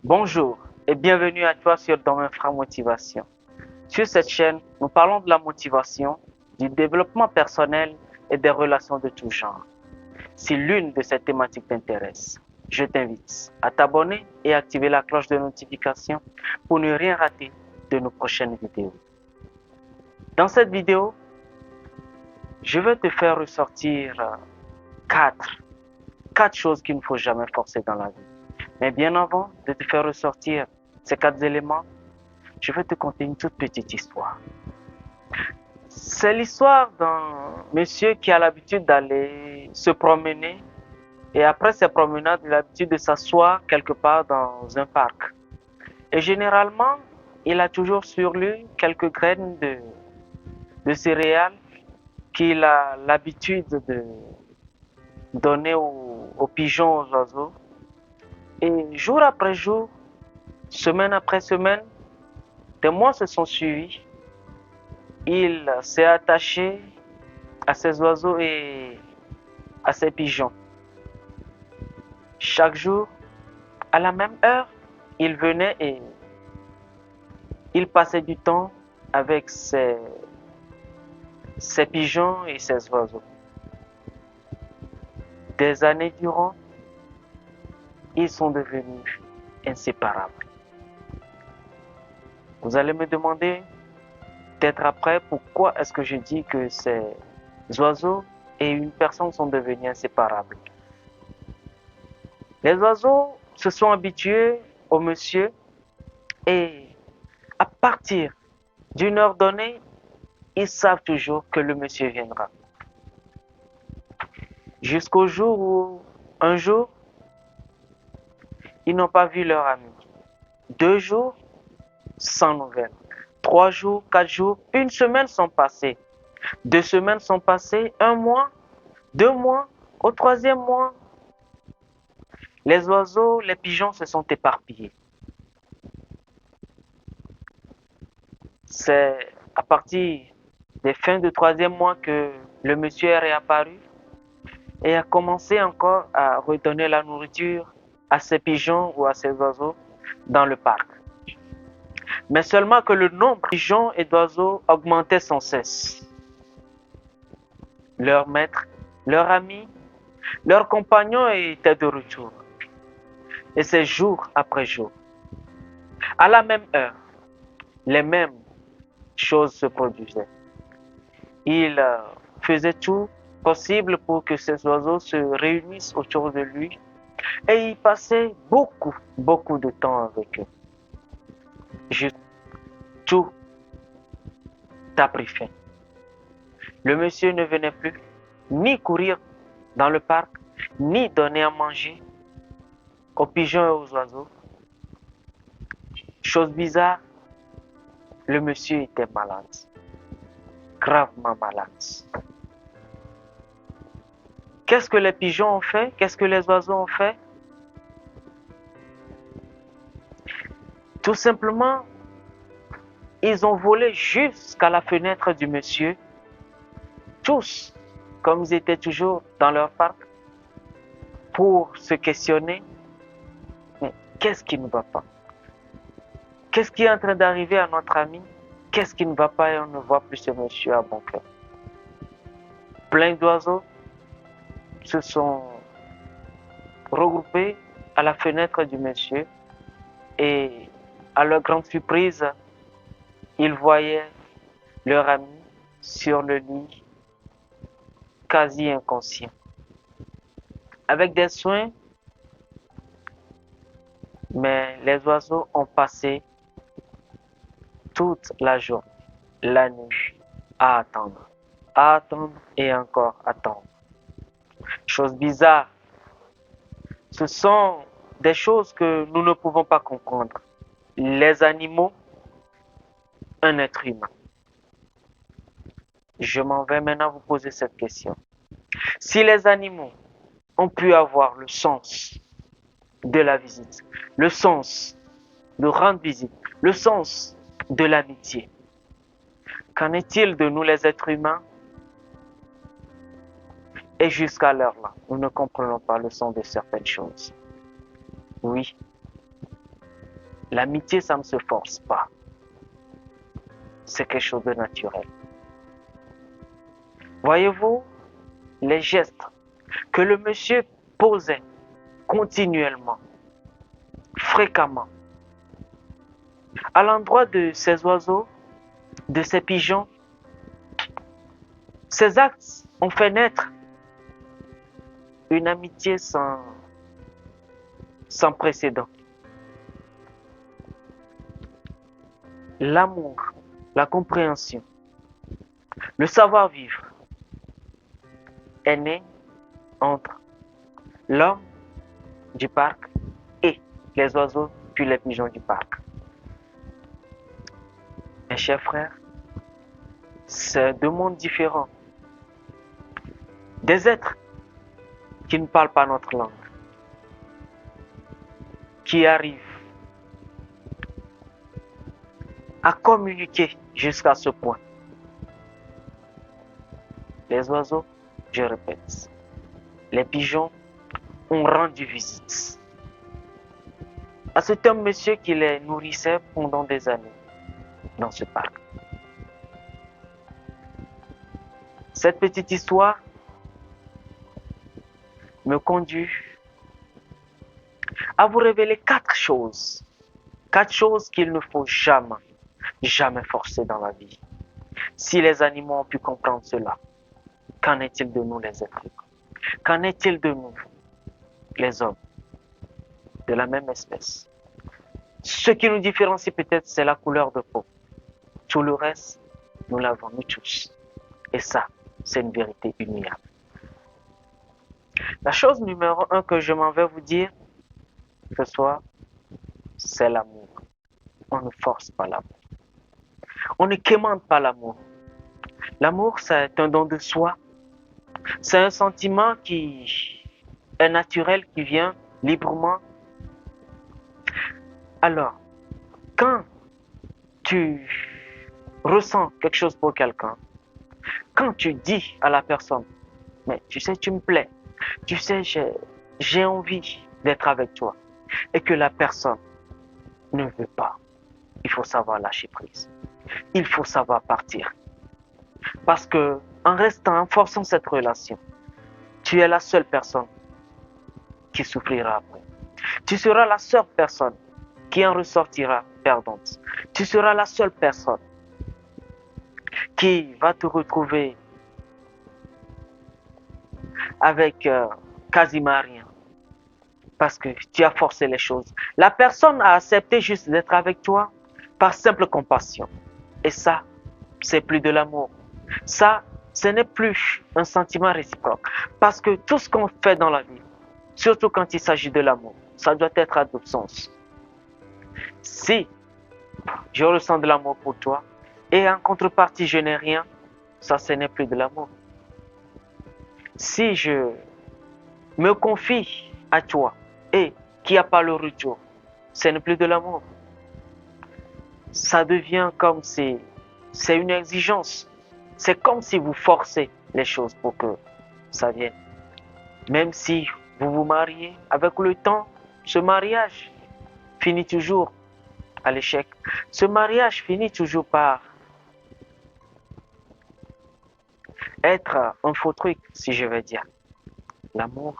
Bonjour et bienvenue à toi sur Domaine Fra Motivation. Sur cette chaîne, nous parlons de la motivation, du développement personnel et des relations de tout genre. Si l'une de ces thématiques t'intéresse, je t'invite à t'abonner et activer la cloche de notification pour ne rien rater de nos prochaines vidéos. Dans cette vidéo, je vais te faire ressortir quatre choses qu'il ne faut jamais forcer dans la vie. Mais bien avant de te faire ressortir ces 4 éléments, je vais te conter une toute petite histoire. C'est l'histoire d'un monsieur qui a l'habitude d'aller se promener et après ses promenades, il a l'habitude de s'asseoir quelque part dans un parc. Et généralement, il a toujours sur lui quelques graines de céréales qu'il a l'habitude de donner aux pigeons, aux oiseaux. Et jour après jour, semaine après semaine, des mois se sont suivis. Il s'est attaché à ces oiseaux et à ces pigeons. Chaque jour, à la même heure, il venait et il passait du temps avec ces pigeons et ces oiseaux. Des années durant, ils sont devenus inséparables. Vous allez me demander peut-être après pourquoi est-ce que je dis que ces oiseaux et une personne sont devenus inséparables. Les oiseaux se sont habitués au monsieur et à partir d'une heure donnée, ils savent toujours que le monsieur viendra. Jusqu'au jour où, un jour, ils n'ont pas vu leur ami. 2 jours, sans nouvelles. 3 jours, 4 jours, une semaine sont passées. 2 semaines sont passées, 1 mois, 2 mois. Au 3e mois, les oiseaux, les pigeons se sont éparpillés. C'est à partir des fins du 3e mois que le monsieur est réapparu et a commencé encore à redonner la nourriture à ces pigeons ou à ces oiseaux dans le parc. Mais seulement que le nombre de pigeons et d'oiseaux augmentait sans cesse. Leur maître, leur ami, leurs compagnons étaient de retour. Et c'est jour après jour. À la même heure, les mêmes choses se produisaient. Il faisait tout possible pour que ces oiseaux se réunissent autour de lui et il passait beaucoup de temps avec eux. Juste tout a pris fin. Le monsieur ne venait plus ni courir dans le parc, ni donner à manger aux pigeons et aux oiseaux. Chose bizarre, le monsieur était malade, gravement malade. Qu'est-ce que les pigeons ont fait? Qu'est-ce que les oiseaux ont fait? Tout simplement, ils ont volé jusqu'à la fenêtre du monsieur, tous, comme ils étaient toujours dans leur parc, pour se questionner, qu'est-ce qui ne va pas? Qu'est-ce qui est en train d'arriver à notre ami? Qu'est-ce qui ne va pas et on ne voit plus ce monsieur à bon cœur? Plein d'oiseaux se sont regroupés à la fenêtre du monsieur et à leur grande surprise, ils voyaient leur ami sur le lit, quasi inconscient. Avec des soins, mais les oiseaux ont passé toute la journée, la nuit, à attendre et encore attendre. Chose bizarre, ce sont des choses que nous ne pouvons pas comprendre. Les animaux, un être humain. Je m'en vais maintenant vous poser cette question. Si les animaux ont pu avoir le sens de la visite, le sens de rendre visite, le sens de l'amitié, qu'en est-il de nous les êtres humains? Et jusqu'à l'heure-là, nous ne comprenons pas le sens de certaines choses. Oui, L'amitié, ça ne se force pas. C'est quelque chose de naturel. Voyez-vous, les gestes que le monsieur posait continuellement, fréquemment, à l'endroit de ces oiseaux, de ces pigeons, ces actes ont fait naître une amitié sans précédent. L'amour, la compréhension, le savoir-vivre est né entre l'homme du parc et les oiseaux puis les pigeons du parc. Mes chers frères, c'est deux mondes différents. Des êtres qui ne parlent pas notre langue, qui arrivent à communiquer jusqu'à ce point. Les oiseaux, je répète, les pigeons ont rendu visite à cet homme monsieur qui les nourrissait pendant des années dans ce parc. Cette petite histoire me conduit à vous révéler quatre choses qu'il ne faut jamais forcer dans la vie. Si les animaux ont pu comprendre cela, qu'en est-il de nous les êtres humains? Qu'en est-il de nous, les hommes, de la même espèce? Ce qui nous différencie peut-être, c'est la couleur de peau. Tout le reste, nous l'avons nous tous. Et ça, c'est une vérité inénarrable. La chose numéro 1 que je m'en vais vous dire ce soir, c'est l'amour. On ne force pas l'amour. On ne quémande pas l'amour. L'amour, c'est un don de soi. C'est un sentiment qui est naturel, qui vient librement. Alors, quand tu ressens quelque chose pour quelqu'un, quand tu dis à la personne, mais tu sais, tu me plais, tu sais, j'ai envie d'être avec toi, et que la personne ne veut pas, il faut savoir lâcher prise. Il faut savoir partir. Parce que en restant, en forçant cette relation, tu es la seule personne qui souffrira après. Tu seras la seule personne qui en ressortira perdante. Tu seras la seule personne qui va te retrouver avec quasiment rien. Parce que tu as forcé les choses. La personne a accepté juste d'être avec toi par simple compassion. Et ça, c'est plus de l'amour. Ça, ce n'est plus un sentiment réciproque. Parce que tout ce qu'on fait dans la vie, surtout quand il s'agit de l'amour, ça doit être à double sens. Si je ressens de l'amour pour toi et en contrepartie je n'ai rien, ça ce n'est plus de l'amour. Si je me confie à toi et qu'il n'y a pas le retour, ce n'est plus de l'amour. Ça devient comme si c'est une exigence. C'est comme si vous forcez les choses pour que ça vienne. Même si vous vous mariez, avec le temps, ce mariage finit toujours à l'échec. Ce mariage finit toujours par être un faux truc, si je veux dire. L'amour,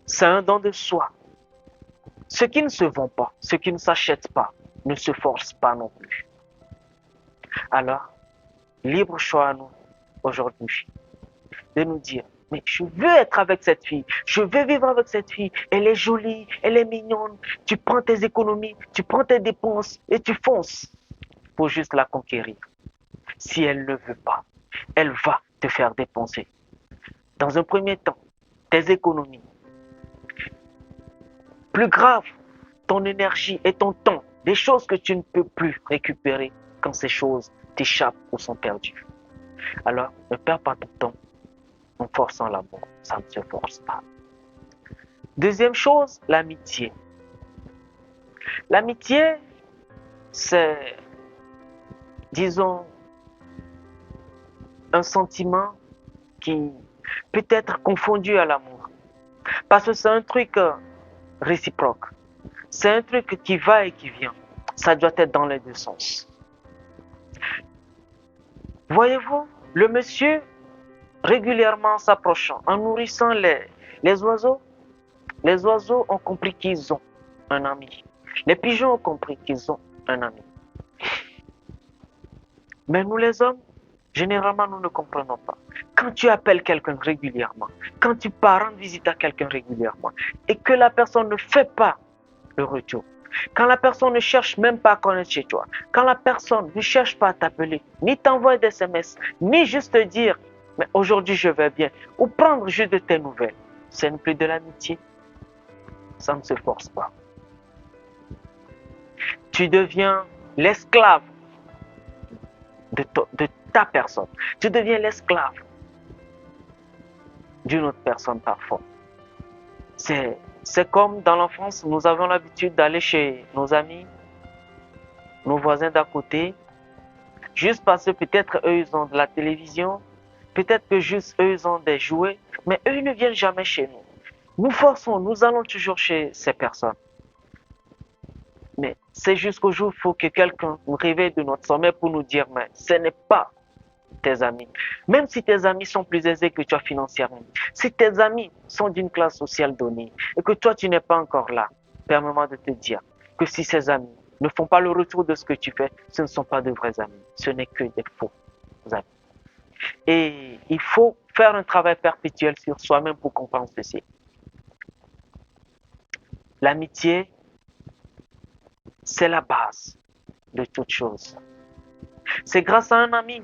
c'est un don de soi. Ce qui ne se vend pas, ce qui ne s'achète pas, ne se force pas non plus. Alors, libre choix à nous aujourd'hui de nous dire, mais je veux être avec cette fille, je veux vivre avec cette fille, elle est jolie, elle est mignonne, tu prends tes économies, tu prends tes dépenses et tu fonces pour juste la conquérir. Si elle ne veut pas, elle va te faire dépenser. Dans un premier temps, tes économies. Plus grave, ton énergie et ton temps, des choses que tu ne peux plus récupérer quand ces choses t'échappent ou sont perdues. Alors, ne perds pas ton temps en forçant l'amour, ça ne se force pas. Deuxième chose, l'amitié. L'amitié, c'est, disons, un sentiment qui peut être confondu à l'amour. Parce que c'est un truc réciproque. C'est un truc qui va et qui vient. Ça doit être dans les deux sens. Voyez-vous, le monsieur, régulièrement s'approchant, en nourrissant les oiseaux ont compris qu'ils ont un ami. Les pigeons ont compris qu'ils ont un ami. Mais nous les hommes, généralement, nous ne comprenons pas. Quand tu appelles quelqu'un régulièrement, quand tu pars rendre visite à quelqu'un régulièrement, et que la personne ne fait pas le retour, quand la personne ne cherche même pas à connaître chez toi, quand la personne ne cherche pas à t'appeler, ni t'envoyer des SMS, ni juste te dire « mais aujourd'hui je vais bien » ou prendre juste de tes nouvelles, ce n'est plus de l'amitié. Ça ne se force pas. Tu deviens l'esclave de ta personne. Tu deviens l'esclave d'une autre personne parfois. C'est comme dans l'enfance, nous avons l'habitude d'aller chez nos amis, nos voisins d'à côté, juste parce que peut-être eux, ils ont de la télévision, peut-être que juste eux, ils ont des jouets, mais eux, ils ne viennent jamais chez nous. Nous forçons, nous allons toujours chez ces personnes. Mais c'est jusqu'au jour où il faut que quelqu'un nous réveille de notre sommeil pour nous dire, mais ce n'est pas tes amis. Même si tes amis sont plus aisés que toi financièrement, si tes amis sont d'une classe sociale donnée et que toi, tu n'es pas encore là, permets-moi de te dire que si ces amis ne font pas le retour de ce que tu fais, ce ne sont pas de vrais amis. Ce n'est que des faux amis. Et il faut faire un travail perpétuel sur soi-même pour comprendre ceci. L'amitié, c'est la base de toute chose. C'est grâce à un ami.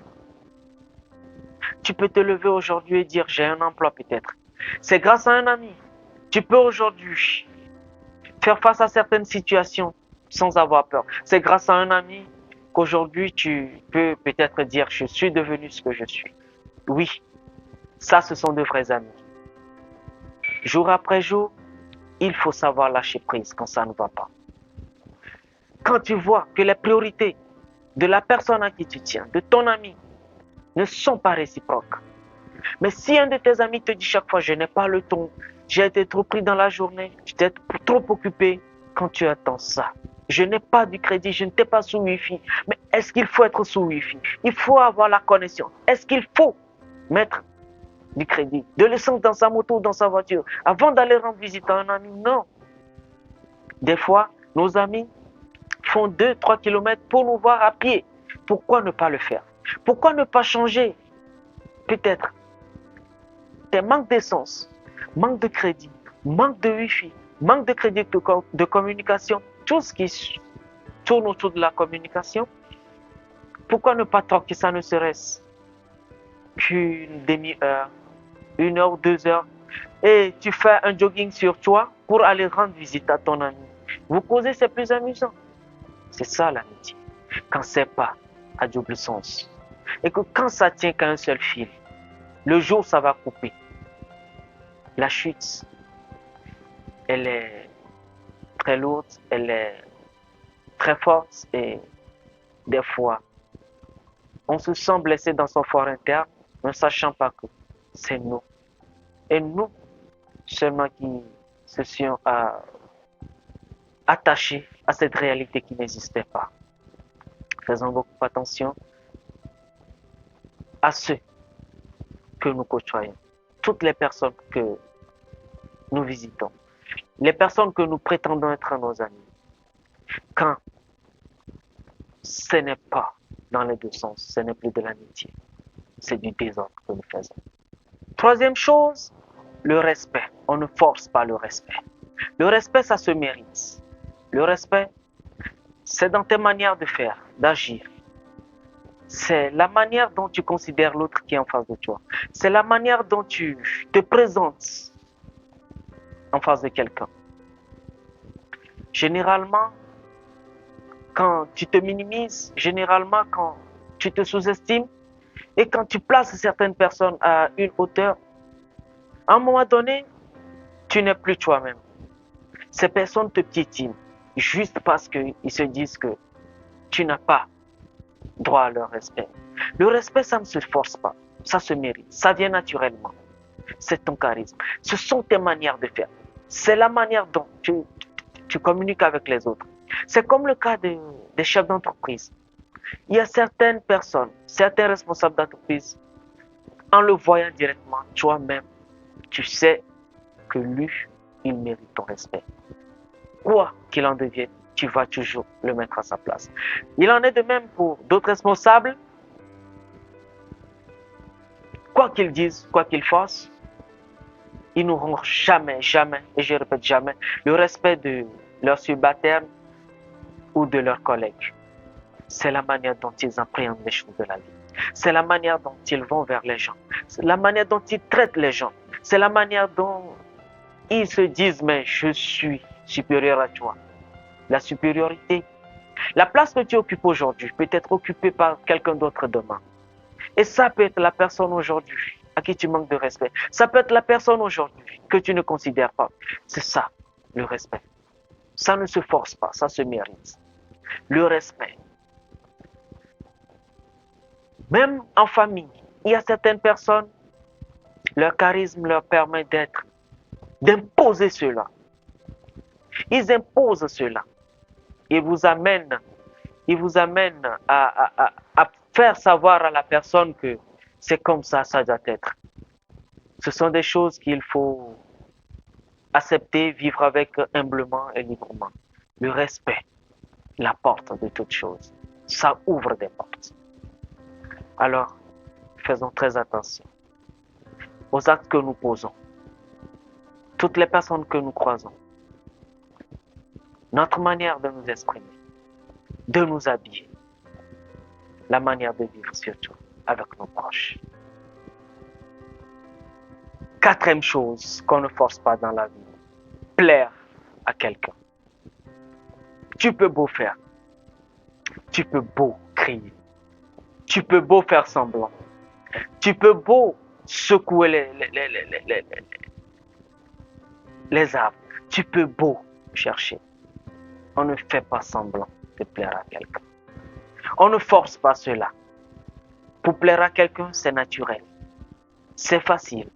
Tu peux te lever aujourd'hui et dire j'ai un emploi peut-être. C'est grâce à un ami. Tu peux aujourd'hui faire face à certaines situations sans avoir peur. C'est grâce à un ami qu'aujourd'hui tu peux peut-être dire je suis devenu ce que je suis. Oui, ça ce sont de vrais amis. Jour après jour, il faut savoir lâcher prise quand ça ne va pas. Quand tu vois que les priorités de la personne à qui tu tiens, de ton ami, ne sont pas réciproques. Mais si un de tes amis te dit chaque fois, je n'ai pas le temps, j'ai été trop pris dans la journée, j'étais trop occupé, quand tu attends ça, je n'ai pas du crédit, je n'étais pas sous Wi-Fi. Mais est-ce qu'il faut être sous Wi-Fi? Il faut avoir la connexion. Est-ce qu'il faut mettre du crédit, de l'essence dans sa moto ou dans sa voiture avant d'aller rendre visite à un ami? Non. Des fois, nos amis font 2-3 km pour nous voir à pied. Pourquoi ne pas le faire? Pourquoi ne pas changer peut-être tes manques d'essence, manque de crédit, manque de Wi-Fi, manque de crédit de communication, tout ce qui tourne autour de la communication? Pourquoi ne pas troquer ça, ne serait-ce qu'une demi-heure, 1 heure ou 2 heures, et tu fais un jogging sur toi pour aller rendre visite à ton ami. Vous causez, c'est plus amusant. C'est ça l'amitié. Quand c'est pas à double sens. Et que quand ça tient qu'à un seul fil, le jour ça va couper. La chute, elle est très lourde, elle est très forte et des fois, on se sent blessé dans son fort interne, ne sachant pas que c'est nous. Et nous seulement qui se sont attachés à cette réalité qui n'existait pas. Faisons beaucoup attention à ceux que nous côtoyons, toutes les personnes que nous visitons, les personnes que nous prétendons être nos amis. Quand ce n'est pas dans les deux sens, ce n'est plus de l'amitié, c'est du désordre que nous faisons. Troisième chose, le respect. On ne force pas le respect. Le respect, ça se mérite. Le respect, c'est dans tes manières de faire, d'agir. C'est la manière dont tu considères l'autre qui est en face de toi. C'est la manière dont tu te présentes en face de quelqu'un. Généralement, quand tu te minimises, généralement quand tu te sous-estimes et quand tu places certaines personnes à une hauteur, à un moment donné, tu n'es plus toi-même. Ces personnes te piétinent juste parce qu'ils se disent que tu n'as pas droit à leur respect. Le respect, ça ne se force pas, ça se mérite, ça vient naturellement. C'est ton charisme, ce sont tes manières de faire. C'est la manière dont tu communiques avec les autres. C'est comme le cas des chefs d'entreprise. Il y a certaines personnes, certains responsables d'entreprise, en le voyant directement, toi-même, tu sais que lui, il mérite ton respect. Quoi qu'il en devienne, tu vas toujours le mettre à sa place. Il en est de même pour d'autres responsables. Quoi qu'ils disent, quoi qu'ils fassent, ils n'auront jamais, jamais, et je répète jamais, le respect de leurs subalternes ou de leurs collègues. C'est la manière dont ils appréhendent les choses de la vie. C'est la manière dont ils vont vers les gens. C'est la manière dont ils traitent les gens. C'est la manière dont ils se disent, mais je suis supérieur à toi. La supériorité, la place que tu occupes aujourd'hui peut être occupée par quelqu'un d'autre demain. Et ça peut être la personne aujourd'hui à qui tu manques de respect. Ça peut être la personne aujourd'hui que tu ne considères pas. C'est ça, le respect. Ça ne se force pas, ça se mérite. Le respect. Même en famille, il y a certaines personnes, leur charisme leur permet d'imposer cela. Ils imposent cela. Ils vous amènent à faire savoir à la personne que c'est comme ça doit être. Ce sont des choses qu'il faut accepter, vivre avec humblement et librement. Le respect, la porte de toute chose. Ça ouvre des portes. Alors, faisons très attention aux actes que nous posons. Toutes les personnes que nous croisons. Notre manière de nous exprimer, de nous habiller. La manière de vivre surtout avec nos proches. Quatrième chose qu'on ne force pas dans la vie, plaire à quelqu'un. Tu peux beau faire, tu peux beau crier, tu peux beau faire semblant, tu peux beau secouer les arbres, tu peux beau chercher. On ne fait pas semblant de plaire à quelqu'un. On ne force pas cela. Pour plaire à quelqu'un, c'est naturel. C'est facile.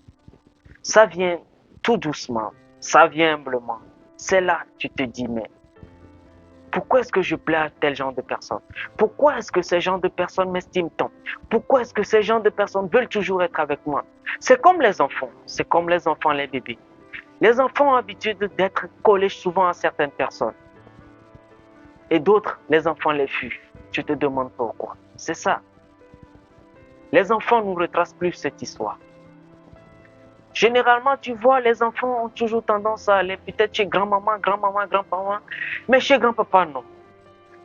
Ça vient tout doucement. Ça vient humblement. C'est là que tu te dis, mais pourquoi est-ce que je plais à tel genre de personnes? Pourquoi est-ce que ces gens de personnes m'estiment tant? Pourquoi est-ce que ces gens de personnes veulent toujours être avec moi? C'est comme les enfants. C'est comme les enfants, les bébés. Les enfants ont l'habitude d'être collés souvent à certaines personnes. Et d'autres, les enfants les fuient. Tu te demandes pourquoi. C'est ça. Les enfants nous retracent plus cette histoire. Généralement, tu vois, les enfants ont toujours tendance à aller peut-être chez grand-maman, grand-maman, grand-papa, mais chez grand-papa, non.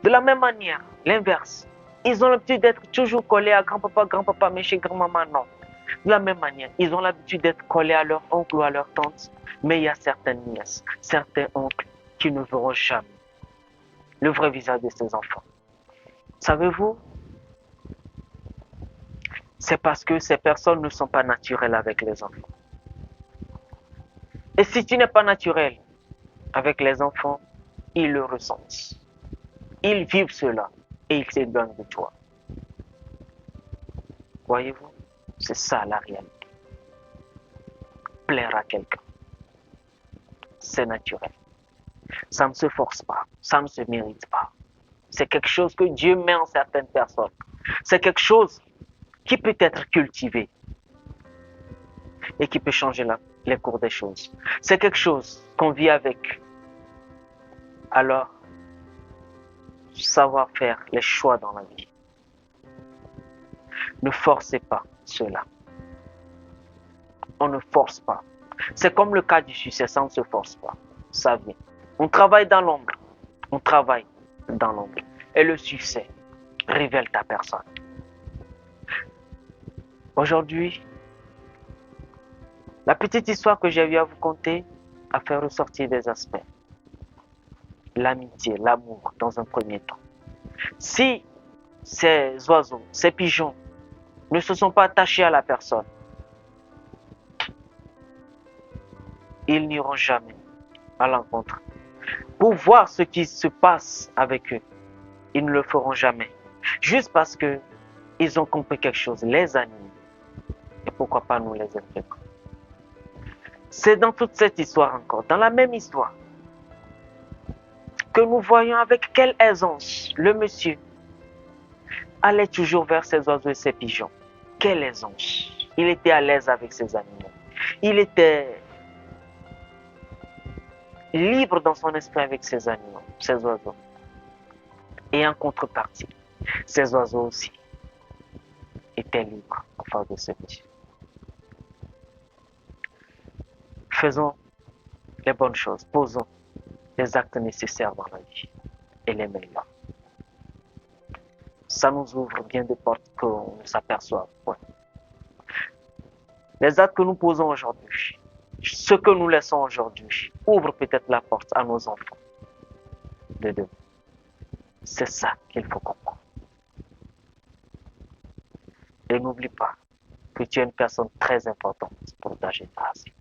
De la même manière, l'inverse. Ils ont l'habitude d'être toujours collés à grand-papa, grand-papa, mais chez grand-maman, non. De la même manière, ils ont l'habitude d'être collés à leur oncle ou à leur tante, mais il y a certaines nièces, certains oncles qui ne verront jamais le vrai visage de ces enfants. Savez-vous, c'est parce que ces personnes ne sont pas naturelles avec les enfants. Et si tu n'es pas naturel avec les enfants, ils le ressentent. Ils vivent cela et ils s'éloignent de toi. Voyez-vous, c'est ça la réalité. Plaire à quelqu'un, c'est naturel. Ça ne se force pas, ça ne se mérite pas. C'est quelque chose que Dieu met en certaines personnes. C'est quelque chose qui peut être cultivé et qui peut changer les cours des choses. C'est quelque chose qu'on vit avec. Alors, savoir faire les choix dans la vie. Ne forcez pas cela. On ne force pas. C'est comme le cas du succès, ça ne se force pas. Ça vient. On travaille dans l'ombre. On travaille dans l'ombre. Et le succès révèle ta personne. Aujourd'hui, la petite histoire que j'ai eu à vous conter a fait ressortir des aspects. L'amitié, l'amour dans un premier temps. Si ces oiseaux, ces pigeons ne se sont pas attachés à la personne, ils n'iront jamais à l'encontre. Pour voir ce qui se passe avec eux, ils ne le feront jamais. Juste parce que ils ont compris quelque chose, les animaux. Et pourquoi pas nous les êtres humains. C'est dans toute cette histoire encore, dans la même histoire. que nous voyons avec quelle aisance le monsieur allait toujours vers ses oiseaux et ses pigeons. Quelle aisance! Il était à l'aise avec ses animaux. Il était libre dans son esprit avec ses animaux, ses oiseaux. Et en contrepartie, ces oiseaux aussi étaient libres en faveur de ce monsieur. Faisons les bonnes choses, posons les actes nécessaires dans la vie et les meilleurs. Ça nous ouvre bien des portes qu'on ne s'aperçoit pas. Les actes que nous posons aujourd'hui, ce que nous laissons aujourd'hui, ouvre peut-être la porte à nos enfants de demain. C'est ça qu'il faut comprendre. Et n'oublie pas que tu es une personne très importante pour ta génération.